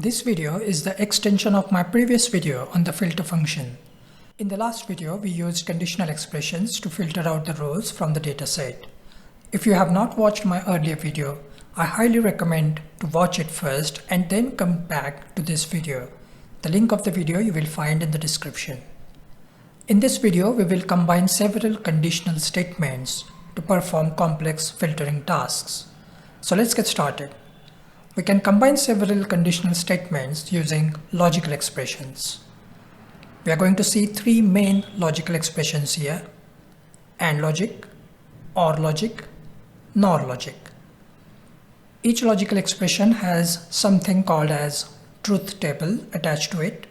This video is the extension of my previous video on the filter function. In the last video, we used conditional expressions to filter out the rows from the dataset. If you have not watched my earlier video, I highly recommend to watch it first and then come back to this video. The link of the video you will find in the description. In this video, we will combine several conditional statements to perform complex filtering tasks. So let's get started. We can combine several conditional statements using logical expressions. We are going to see three main logical expressions here: AND logic, OR logic, NOR logic. Each logical expression has something called as truth table attached to it.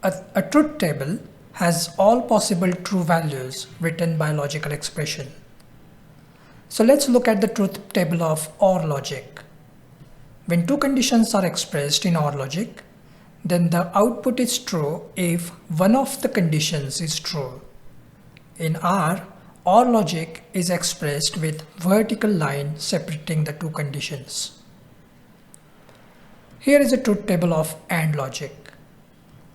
A truth table has all possible true values written by logical expression. So let's look at the truth table of OR logic. When two conditions are expressed in OR logic, then the output is true if one of the conditions is true. In OR logic is expressed with vertical line separating the two conditions. Here is a truth table of AND logic.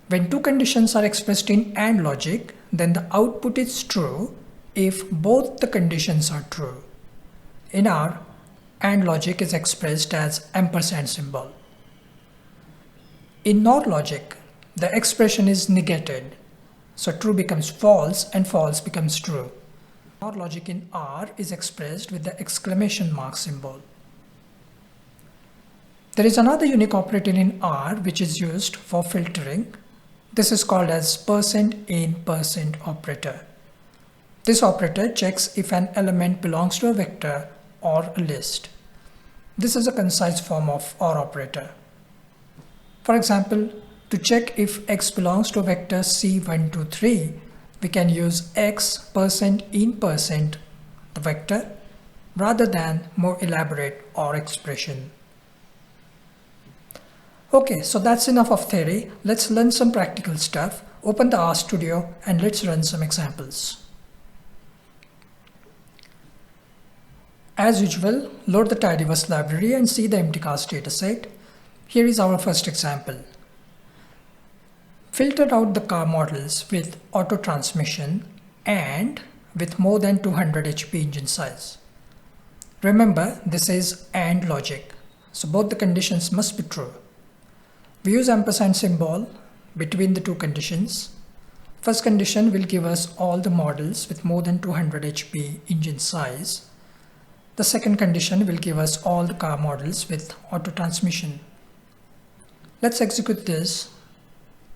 When two conditions are expressed in AND logic, then the output is true if both the conditions are true. In OR, AND logic is expressed as ampersand symbol. In NOR logic, the expression is negated, so true becomes false and false becomes true. NOR logic in OR is expressed with the exclamation mark symbol. There is another unique operator in OR which is used for filtering. This is called as %in% operator. This operator checks if an element belongs to a vector or a list. This is a concise form of OR operator. For example, to check if x belongs to a vector C123, we can use x %in% the vector rather than more elaborate OR expression. Okay, so that's enough of theory. Let's learn some practical stuff. Open the RStudio and let's run some examples. As usual, load the tidyverse library and see the mtcars dataset. Here is our first example. Filter out the car models with auto transmission and with more than 200 HP engine size. Remember, this is AND logic, so both the conditions must be true. We use ampersand symbol between the two conditions. First condition will give us all the models with more than 200 HP engine size. The second condition will give us all the car models with auto transmission. Let's execute this,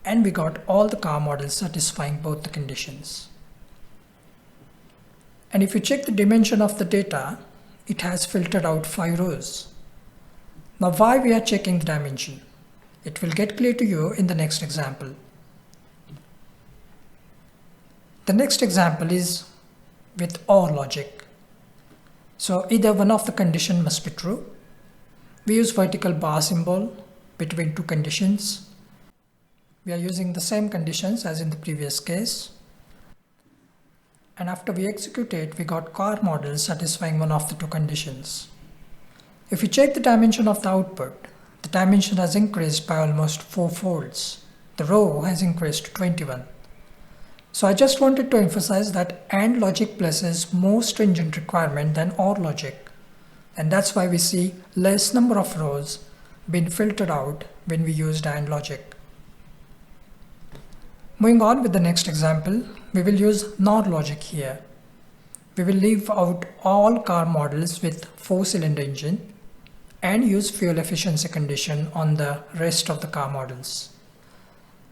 and we got all the car models satisfying both the conditions. And if you check the dimension of the data, it has filtered out 5 rows. Now why we are checking the dimension? It will get clear to you in the next example. The next example is with OR logic. So either one of the conditions must be true. We use vertical bar symbol between two conditions. We are using the same conditions as in the previous case. And after we execute it, we got car models satisfying one of the two conditions. If you check the dimension of the output, the dimension has increased by almost 4 folds. The row has increased to 21. So I just wanted to emphasize that AND logic places more stringent requirement than OR logic. And that's why we see less number of rows being filtered out when we used AND logic. Moving on with the next example, we will use NOR logic here. We will leave out all car models with 4-cylinder engine and use fuel efficiency condition on the rest of the car models.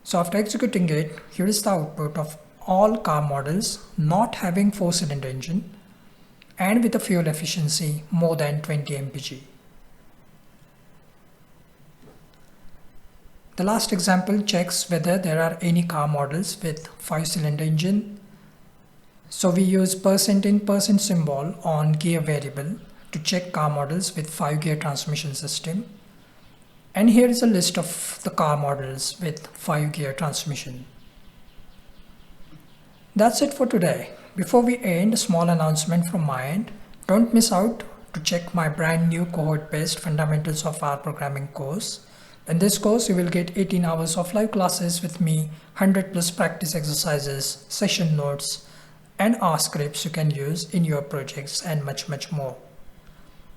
So after executing it, here is the output of all car models not having 4-cylinder engine and with a fuel efficiency more than 20 mpg. The last example checks whether there are any car models with 5-cylinder engine. So we use %in% symbol on gear variable to check car models with 5-gear transmission system. And here is a list of the car models with 5-gear transmission. That's it for today. Before we end, a small announcement from my end. Don't miss out to check my brand new cohort based fundamentals of R programming course. In this course, you will get 18 hours of live classes with me, 100 plus practice exercises, session notes, and R scripts you can use in your projects and much more.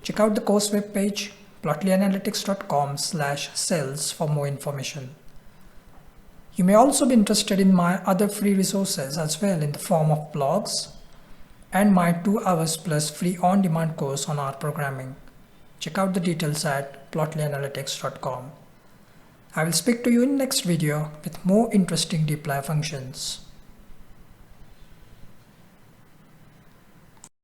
Check out the course webpage plotlyanalytics.com/cells for more information. You may also be interested in my other free resources as well in the form of blogs and my 2 hours plus free on-demand course on R programming. Check out the details at plotlyanalytics.com. I will speak to you in next video with more interesting deploy functions.